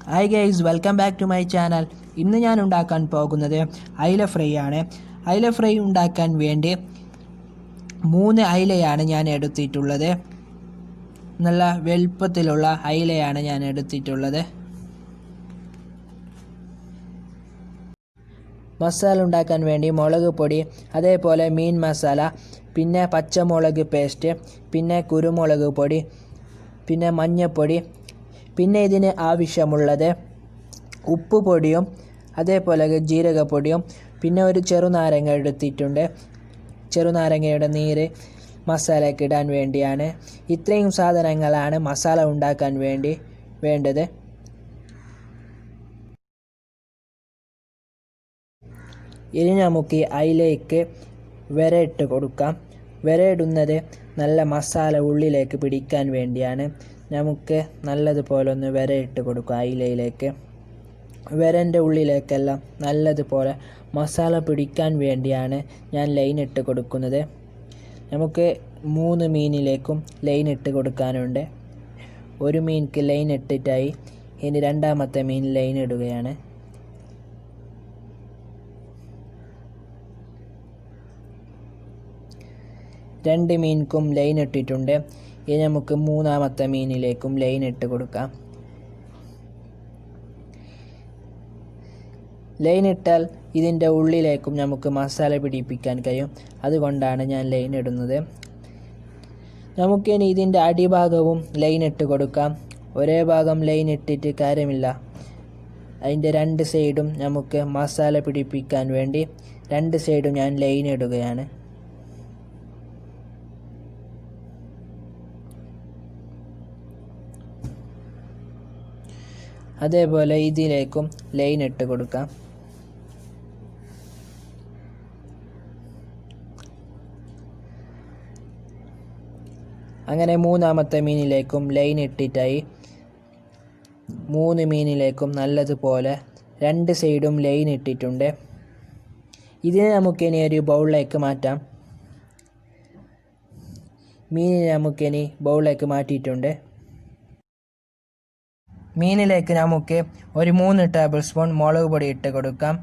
Hi guys, welcome back to my channel. ഇന്ന് ഞാൻ ഉണ്ടാക്കാൻ പോകുന്നത് അയില ഫ്രൈ ആണ്. അയില ഫ്രൈ ഉണ്ടാക്കാൻ വേണ്ടി 3 അയിലയാണ് ഞാൻ എടുത്തിട്ടുള്ളത്. നല്ല വലുപ്പത്തിലുള്ള അയിലയാണ് ഞാൻ എടുത്തിട്ടുള്ളത്. മസാല ഉണ്ടാക്കാൻ വേണ്ടി മുളക് പൊടി, അതേപോലെ മീൻ മസാല, പിന്നെ പച്ചമുളക് പേസ്റ്റ്, പിന്നെ കുരുമുളക് പൊടി, പിന്നെ മഞ്ഞൾപ്പൊടി, പിന്നെ ഇതിന് ആവശ്യമുള്ളത് ഉപ്പ് പൊടിയും അതേപോലെ ജീരകപ്പൊടിയും, പിന്നെ ഒരു ചെറുനാരങ്ങ എടുത്തിട്ടുണ്ട്. ചെറുനാരങ്ങയുടെ നീര് മസാലയ്ക്ക് ഇടാൻ വേണ്ടിയാണ്. ഇത്രയും സാധനങ്ങളാണ് മസാല ഉണ്ടാക്കാൻ വേണ്ടി വേണ്ടത്. ഇനി നമുക്ക് അയിലേക്ക് വരയിട്ട് കൊടുക്കാം. വരയിടുന്നത് നല്ല മസാല ഉള്ളിലേക്ക് പിടിക്കാൻ വേണ്ടിയാണ്. നമുക്ക് നല്ലതുപോലെ ഒന്ന് വരയിട്ട് കൊടുക്കാം അയിലയിലേക്ക്. വരൻ്റെ ഉള്ളിലേക്കെല്ലാം നല്ലതുപോലെ മസാല പിടിക്കാൻ വേണ്ടിയാണ് ഞാൻ ലൈൻ ഇട്ട് കൊടുക്കുന്നത്. നമുക്ക് 3 മീനിലേക്കും ലൈൻ ഇട്ട് കൊടുക്കാനുണ്ട്. ഒരു മീനിക്ക് ലൈൻ ഇട്ടിട്ടായി. ഇനി രണ്ടാമത്തെ മീൻ ലൈൻ ഇടുകയാണ്. രണ്ട് മീനിക്കും ലൈൻ ഇട്ടിട്ടുണ്ട്. ഇനി നമുക്ക് മൂന്നാമത്തെ മീനിലേക്കും ലൈൻ ഇട്ട് കൊടുക്കാം. ലൈൻ ഇട്ടാൽ ഇതിൻ്റെ ഉള്ളിലേക്കും നമുക്ക് മസാല പിടിപ്പിക്കാൻ കഴിയും. അതുകൊണ്ടാണ് ഞാൻ ലൈൻ ഇടുന്നത്. നമുക്കിനി ഇതിൻ്റെ അടിഭാഗവും ലൈൻ ഇട്ട് കൊടുക്കാം. ഒരേ ഭാഗം ലൈൻ ഇട്ടിട്ട് കാര്യമില്ല. അതിൻ്റെ 2 സൈഡും നമുക്ക് മസാല പിടിപ്പിക്കാൻ വേണ്ടി 2 സൈഡും ഞാൻ ലൈൻ ഇടുകയാണ്. അതേപോലെ ഇതിലേക്കും ലൈൻ ഇട്ട് കൊടുക്കാം. അങ്ങനെ മൂന്നാമത്തെ മീനിലേക്കും ലൈൻ ഇട്ടിട്ടായി. 3 മീനിലേക്കും നല്ലതുപോലെ 2 സൈഡും ലൈൻ ഇട്ടിട്ടുണ്ട്. ഇതിനെ നമുക്കിനി ഒരു ബൗളിലേക്ക് മാറ്റാം. മീനിനെ നമുക്കിനി ബൗളിലേക്ക് മാറ്റിയിട്ടുണ്ട്. മീനിലേക്ക് നമുക്ക് ഒരു 3 ടേബിൾ സ്പൂൺ മുളക് പൊടി ഇട്ട് കൊടുക്കാം.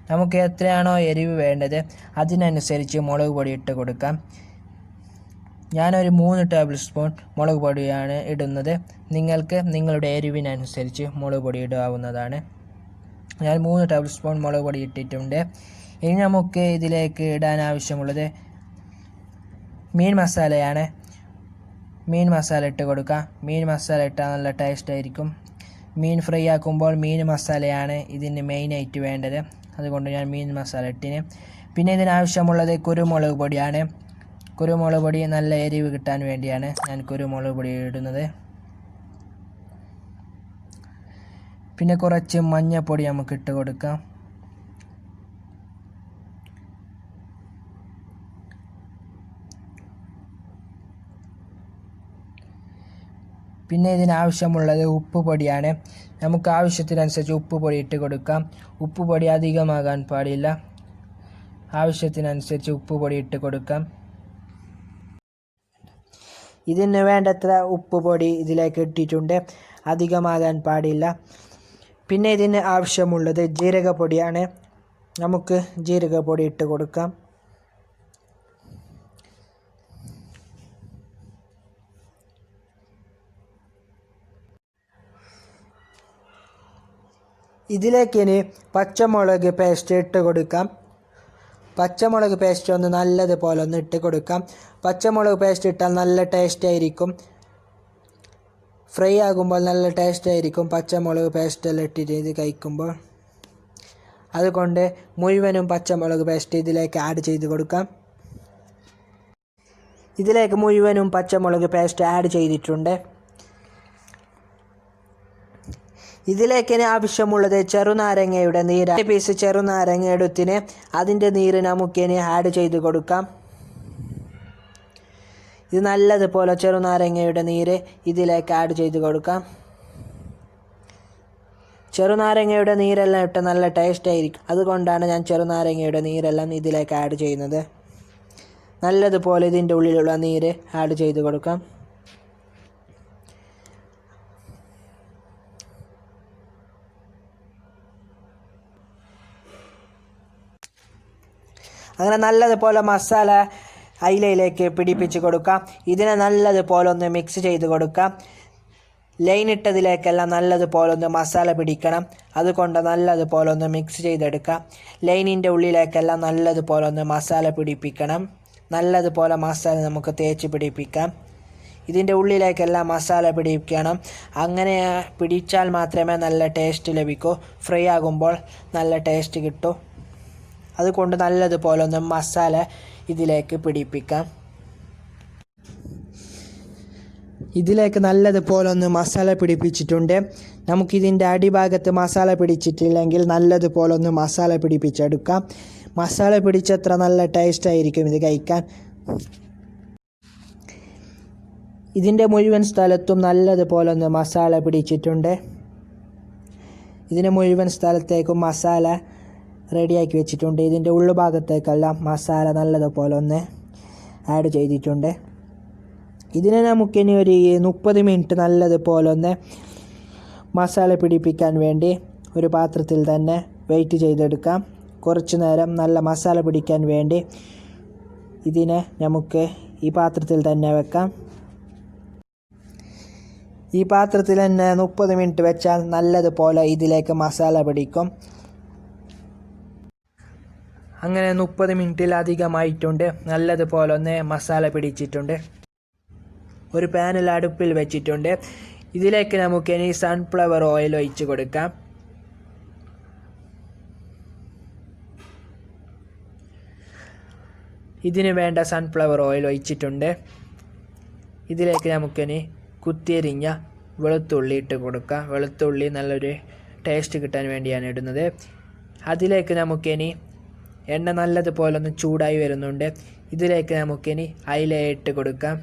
നമുക്ക് എത്രയാണോ എരിവ് വേണ്ടത് അതിനനുസരിച്ച് മുളക് പൊടി ഇട്ട് കൊടുക്കാം. ഞാനൊരു 3 ടേബിൾ സ്പൂൺ മുളക് പൊടിയാണ് ഇടുന്നത്. നിങ്ങൾക്ക് നിങ്ങളുടെ എരിവിനനുസരിച്ച് മുളക് പൊടി ഇടാവുന്നതാണ്. ഞാൻ 3 ടേബിൾ സ്പൂൺ മുളക് പൊടി ഇട്ടിട്ടുണ്ട്. ഇനി നമുക്ക് ഇതിലേക്ക് ഇടാൻ ആവശ്യമുള്ളത് മീൻ മസാലയാണ്. മീൻ മസാല ഇട്ട് കൊടുക്കാം. മീൻ മസാല ഇട്ടാൽ നല്ല ടേസ്റ്റ് ആയിരിക്കും. മീൻ ഫ്രൈ ആക്കുമ്പോൾ മീൻ മസാലയാണ് ഇതിന് മെയിനായിട്ട് വേണ്ടത്. അതുകൊണ്ട് ഞാൻ മീൻ മസാല ഇട്ടിന്. പിന്നെ ഇതിനാവശ്യമുള്ളത് കുരുമുളക് പൊടിയാണ്. കുരുമുളക് പൊടി നല്ല എരിവ് കിട്ടാൻ വേണ്ടിയാണ് ഞാൻ കുരുമുളക് പൊടി ഇടുന്നത്. പിന്നെ കുറച്ച് മഞ്ഞൾപ്പൊടി നമുക്ക് ഇട്ട് കൊടുക്കാം. പിന്നെ ഇതിനാവശ്യമുള്ളത് ഉപ്പ് പൊടിയാണ്. നമുക്ക് ആവശ്യത്തിനനുസരിച്ച് ഉപ്പ് പൊടി ഇട്ട് കൊടുക്കാം. ഉപ്പ് പൊടി അധികമാകാൻ പാടില്ല. ആവശ്യത്തിനനുസരിച്ച് ഉപ്പ് പൊടി ഇട്ട് കൊടുക്കാം. ഇതിന് വേണ്ടത്ര ഉപ്പ് പൊടി ഇതിലേക്ക് ഇട്ടിട്ടുണ്ട്. അധികമാകാൻ പാടില്ല. പിന്നെ ഇതിന് ആവശ്യമുള്ളത് ജീരകപ്പൊടിയാണ്. നമുക്ക് ജീരകപ്പൊടി ഇട്ട് കൊടുക്കാം. ഇതിലേക്ക് ഇനി പച്ചമുളക് പേസ്റ്റ് ഇട്ട് കൊടുക്കാം. പച്ചമുളക് പേസ്റ്റ് ഒന്ന് നല്ലതുപോലെ ഒന്ന് ഇട്ട് കൊടുക്കാം. പച്ചമുളക് പേസ്റ്റ് ഇട്ടാൽ നല്ല ടേസ്റ്റ് ആയിരിക്കും. ഫ്രൈ ആകുമ്പോൾ നല്ല ടേസ്റ്റ് ആയിരിക്കും പച്ചമുളക് പേസ്റ്റെല്ലാം ഇട്ടിട്ട് ഇത് കഴിക്കുമ്പോൾ. അതുകൊണ്ട് മുഴുവനും പച്ചമുളക് പേസ്റ്റ് ഇതിലേക്ക് ആഡ് ചെയ്ത് കൊടുക്കാം. ഇതിലേക്ക് മുഴുവനും പച്ചമുളക് പേസ്റ്റ് ആഡ് ചെയ്തിട്ടുണ്ട്. ഇതിലേക്ക് ആവശ്യമുള്ളത് ചെറുനാരങ്ങയുടെ നീര്. 2 പീസ് ചെറുനാരങ്ങ എടുത്തിന് അതിൻ്റെ നീര് നമുക്കിനി ആഡ് ചെയ്ത് കൊടുക്കാം. ഇത് നല്ലതുപോലെ ചെറുനാരങ്ങയുടെ നീര് ഇതിലേക്ക് ആഡ് ചെയ്ത് കൊടുക്കാം. ചെറുനാരങ്ങയുടെ നീരെല്ലാം ഇട്ട് നല്ല ടേസ്റ്റ് ആയിരിക്കും. അതുകൊണ്ടാണ് ഞാൻ ചെറുനാരങ്ങയുടെ നീരെല്ലാം ഇതിലേക്ക് ആഡ് ചെയ്യുന്നത്. നല്ലതുപോലെ ഇതിൻ്റെ ഉള്ളിലുള്ള നീര് ആഡ് ചെയ്ത് കൊടുക്കാം. അങ്ങനെ നല്ലതുപോലെ മസാല അയിലയിലേക്ക് പിടിപ്പിച്ച് കൊടുക്കാം. ഇതിനെ നല്ലതുപോലെ ഒന്ന് മിക്സ് ചെയ്ത് കൊടുക്കാം. ലൈൻ ഇട്ടതിലേക്കെല്ലാം നല്ലതുപോലെ ഒന്ന് മസാല പിടിക്കണം. അതുകൊണ്ട് നല്ലതുപോലെ ഒന്ന് മിക്സ് ചെയ്തെടുക്കാം. ലൈനിൻ്റെ ഉള്ളിലേക്കെല്ലാം നല്ലതുപോലെ ഒന്ന് മസാല പിടിപ്പിക്കണം. നല്ലതുപോലെ മസാല നമുക്ക് തേച്ച് പിടിപ്പിക്കാം. ഇതിൻ്റെ ഉള്ളിലേക്കെല്ലാം മസാല പിടിക്കണം. അങ്ങനെ പിടിച്ചാൽ മാത്രമേ നല്ല ടേസ്റ്റ് ലഭിക്കൂ. ഫ്രൈ ആകുമ്പോൾ നല്ല ടേസ്റ്റ് കിട്ടും. അതുകൊണ്ട് നല്ലതുപോലെ ഒന്ന് മസാല ഇതിലേക്ക് പിടിപ്പിക്കാം. ഇതിലേക്ക് നല്ലതുപോലെ ഒന്ന് മസാല പിടിപ്പിച്ചിട്ടുണ്ട്. നമുക്കിതിൻ്റെ അടിഭാഗത്ത് മസാല പിടിച്ചിട്ടില്ലെങ്കിൽ നല്ലതുപോലെ ഒന്ന് മസാല പിടിപ്പിച്ചെടുക്കാം. മസാല പിടിച്ചത്ര നല്ല ടേസ്റ്റ് ആയിരിക്കും ഇത് കഴിക്കാൻ. ഇതിൻ്റെ മുഴുവൻ സ്ഥലത്തും നല്ലതുപോലെ ഒന്ന് മസാല പിടിച്ചിട്ടുണ്ട്. ഇതിന് മുഴുവൻ സ്ഥലത്തേക്കും മസാല റെഡിയാക്കി വെച്ചിട്ടുണ്ട്. ഇതിൻ്റെ ഉള്ളുഭാഗത്തേക്കെല്ലാം മസാല നല്ലതുപോലെ ഒന്ന് ആഡ് ചെയ്തിട്ടുണ്ട്. ഇതിനെ നമുക്കിനി ഒരു 30 മിനിറ്റ് നല്ലതുപോലെ ഒന്ന് മസാല പിടിപ്പിക്കാൻ വേണ്ടി ഒരു പാത്രത്തിൽ തന്നെ വെയിറ്റ് ചെയ്തെടുക്കാം. കുറച്ച് നേരം നല്ല മസാല പിടിക്കാൻ വേണ്ടി ഇതിനെ നമുക്ക് ഈ പാത്രത്തിൽ തന്നെ വെക്കാം. ഈ പാത്രത്തിൽ തന്നെ 30 മിനിറ്റ് വെച്ചാൽ നല്ലതുപോലെ ഇതിലേക്ക് മസാല പിടിക്കും. അങ്ങനെ 30 മിനിറ്റിലധികമായിട്ടുണ്ട്. നല്ലതുപോലെ ഒന്ന് മസാല പിടിച്ചിട്ടുണ്ട്. ഒരു പാനിൽ അടുപ്പിൽ വെച്ചിട്ടുണ്ട്. ഇതിലേക്ക് നമുക്കിനി സൺഫ്ലവർ ഓയിൽ ഒഴിച്ച് കൊടുക്കാം. ഇതിന് വേണ്ട സൺഫ്ലവർ ഓയിൽ ഒഴിച്ചിട്ടുണ്ട്. ഇതിലേക്ക് നമുക്കിനി കുത്തിയരിഞ്ഞ വെളുത്തുള്ളി ഇട്ട് കൊടുക്കാം. വെളുത്തുള്ളി നല്ലൊരു ടേസ്റ്റ് കിട്ടാൻ വേണ്ടിയാണ് ഇടുന്നത്. അതിലേക്ക് നമുക്കിനി എണ്ണ നല്ലതുപോലെ ഒന്ന് ചൂടായി വരുന്നുണ്ട്. ഇതിലേക്ക് നമുക്കിനി അയില ഇട്ട് കൊടുക്കാം.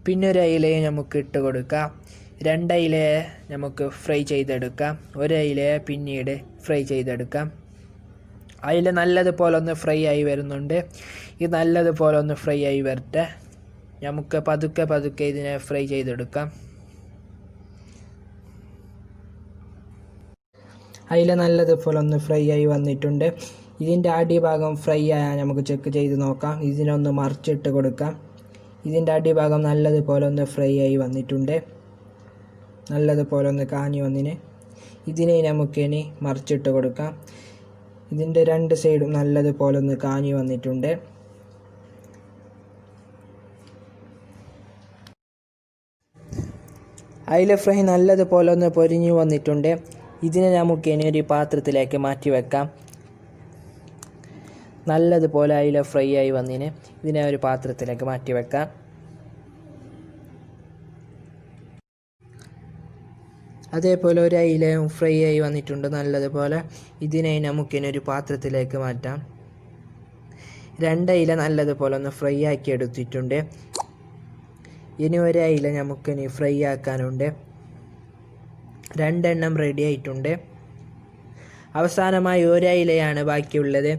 പിന്നെ ഒരു അയിലയെ നമുക്ക് ഇട്ട് കൊടുക്കാം. 2 അയിലയെ നമുക്ക് ഫ്രൈ ചെയ്തെടുക്കാം. ഒരു അയിലയെ പിന്നീട് ഫ്രൈ ചെയ്തെടുക്കാം. അയില നല്ലതുപോലെ ഒന്ന് ഫ്രൈ ആയി വരുന്നുണ്ട്. ഇത് നല്ലതുപോലെ ഒന്ന് ഫ്രൈ ആയി വരട്ടെ. നമുക്ക് പതുക്കെ ഇതിനെ ഫ്രൈ ചെയ്തെടുക്കാം. അയില നല്ലതുപോലെ ഒന്ന് ഫ്രൈ ആയി വന്നിട്ടുണ്ട്. ഇതിൻ്റെ അടിഭാഗം ഫ്രൈ ആയാൽ നമുക്ക് ചെക്ക് ചെയ്ത് നോക്കാം. ഇതിനൊന്ന് മറിച്ചിട്ട് കൊടുക്കാം. ഇതിൻ്റെ അടിഭാഗം നല്ലതുപോലെ ഒന്ന് ഫ്രൈ ആയി വന്നിട്ടുണ്ട്. നല്ലതുപോലെ ഒന്ന് കാഞ്ഞു വന്നിന്. ഇതിനെ നമുക്കിനി മറിച്ചിട്ട് കൊടുക്കാം. ഇതിൻ്റെ 2 സൈഡും നല്ലതുപോലെ ഒന്ന് കാഞ്ഞു വന്നിട്ടുണ്ട്. അയില ഫ്രൈ നല്ലതുപോലെ ഒന്ന് പൊരിഞ്ഞു വന്നിട്ടുണ്ട്. ഇതിനെ നമുക്കിനി ഒരു പാത്രത്തിലേക്ക് മാറ്റി വെക്കാം. നല്ലതുപോലെ അയില ഫ്രൈ ആയി വന്നിന്. ഇതിനെ ഒരു പാത്രത്തിലേക്ക് മാറ്റി വെക്കാം. അതേപോലെ ഒരു അയിലയും ഫ്രൈ ആയി വന്നിട്ടുണ്ട് നല്ലതുപോലെ. ഇതിനെ നമുക്കിനി ഒരു പാത്രത്തിലേക്ക് മാറ്റാം. 2 അയില നല്ലതുപോലെ ഒന്ന് ഫ്രൈ ആക്കി എടുത്തിട്ടുണ്ട്. ഇനി ഒരു അയില നമുക്കിനി ഫ്രൈ ആക്കാനുണ്ട്. 2 എണ്ണം റെഡി ആയിട്ടുണ്ട്. അവസാനമായി ഒരു അയിലയാണ് ബാക്കിയുള്ളത്.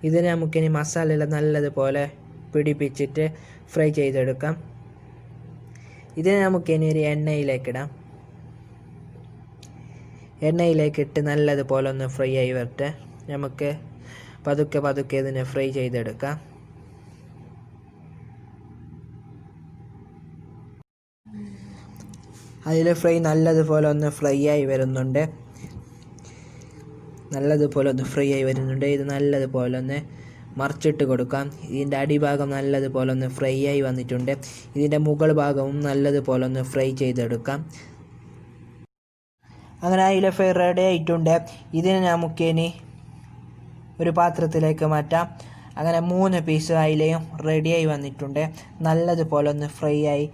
ഇതിനെ നമുക്കിനി മസാല നല്ലതുപോലെ പിടിപ്പിച്ചിട്ട് ഫ്രൈ ചെയ്തെടുക്കാം. ഇതിനെ നമുക്കിനി ഒരു എണ്ണയിലേക്കിടാം. എണ്ണയിലേക്കിട്ട് നല്ലതുപോലെ ഒന്ന് ഫ്രൈ ആയി വരട്ടെ. നമുക്ക് പതുക്കെ ഇതിനെ ഫ്രൈ ചെയ്തെടുക്കാം. അതിൽ ഫ്രൈ നല്ലതുപോലെ ഒന്ന് ഫ്രൈ ആയി വരുന്നുണ്ട്. ഇത് നല്ലതുപോലെ ഒന്ന് മറിച്ചിട്ട് കൊടുക്കാം. ഇതിൻ്റെ അടിഭാഗം നല്ലതുപോലെ ഒന്ന് ഫ്രൈ ആയി വന്നിട്ടുണ്ട്. ഇതിൻ്റെ മുകൾ ഭാഗവും നല്ലതുപോലെ ഒന്ന് ഫ്രൈ ചെയ്തെടുക്കാം. അങ്ങനെ അയില ഫ്രൈ റെഡി ആയിട്ടുണ്ട്. ഇതിനെ നമുക്കിനി ഒരു പാത്രത്തിലേക്ക് മാറ്റാം. അങ്ങനെ 3 പീസ് അയിലയും റെഡിയായി വന്നിട്ടുണ്ട്. നല്ലതുപോലെ ഒന്ന് ഫ്രൈ ആയി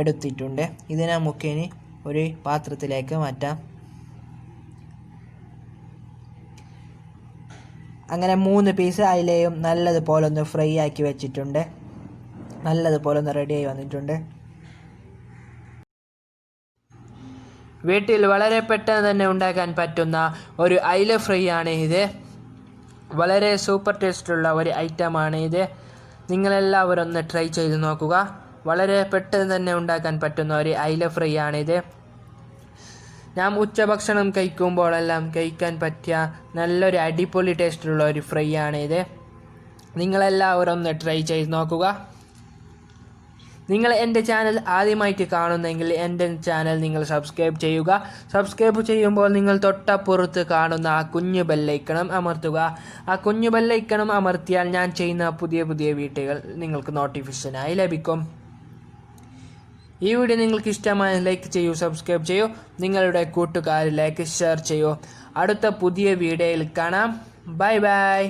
എടുത്തിട്ടുണ്ട്. ഇതിനെ നമുക്കിനി ഒരു പാത്രത്തിലേക്ക് മാറ്റാം. അങ്ങനെ 3 പീസ് അയിലയും നല്ലതുപോലെ ഒന്ന് ഫ്രൈ ആക്കി വെച്ചിട്ടുണ്ട്. നല്ലതുപോലെ ഒന്ന് റെഡിയായി വന്നിട്ടുണ്ട്. വീട്ടിൽ വളരെ പെട്ടെന്ന് തന്നെ ഉണ്ടാക്കാൻ പറ്റുന്ന ഒരു അയില ഫ്രൈ ആണ് ഇത്. വളരെ സൂപ്പർ ടേസ്റ്റുള്ള ഒരു ഐറ്റമാണ് ഇത്. നിങ്ങളെല്ലാവരും ഒന്ന് ട്രൈ ചെയ്ത് നോക്കുക. വളരെ പെട്ടെന്ന് തന്നെ ഉണ്ടാക്കാൻ പറ്റുന്ന ഒരു അയില ഫ്രൈ ആണിത്. ഞാൻ ഉച്ചഭക്ഷണം കഴിക്കുമ്പോഴെല്ലാം കഴിക്കാൻ പറ്റിയ നല്ലൊരു അടിപൊളി ടേസ്റ്റുള്ള ഒരു ഫ്രൈ ആണിത്. നിങ്ങളെല്ലാവരും ഒന്ന് ട്രൈ ചെയ്ത് നോക്കുക. നിങ്ങൾ എൻ്റെ ചാനൽ ആദ്യമായിട്ട് കാണുന്നെങ്കിൽ എൻ്റെ ചാനൽ നിങ്ങൾ സബ്സ്ക്രൈബ് ചെയ്യുക. സബ്സ്ക്രൈബ് ചെയ്യുമ്പോൾ നിങ്ങൾ തൊട്ടപ്പുറത്ത് കാണുന്ന ആ കുഞ്ഞു ബെല്ലൈക്കണം അമർത്തുക. ആ കുഞ്ഞു ബെല്ലൈക്കണം അമർത്തിയാൽ ഞാൻ ചെയ്യുന്ന പുതിയ പുതിയ വീഡിയോകൾ നിങ്ങൾക്ക് നോട്ടിഫിക്കേഷനായി ലഭിക്കും. ഈ വീഡിയോ നിങ്ങൾക്ക് ഇഷ്ടമായ ലൈക്ക് ചെയ്യൂ, സബ്സ്ക്രൈബ് ചെയ്യൂ, നിങ്ങളുടെ കൂട്ടുകാരിലേക്ക് ഷെയർ ചെയ്യൂ. അടുത്ത പുതിയ വീഡിയോയിൽ കാണാം. Bye bye.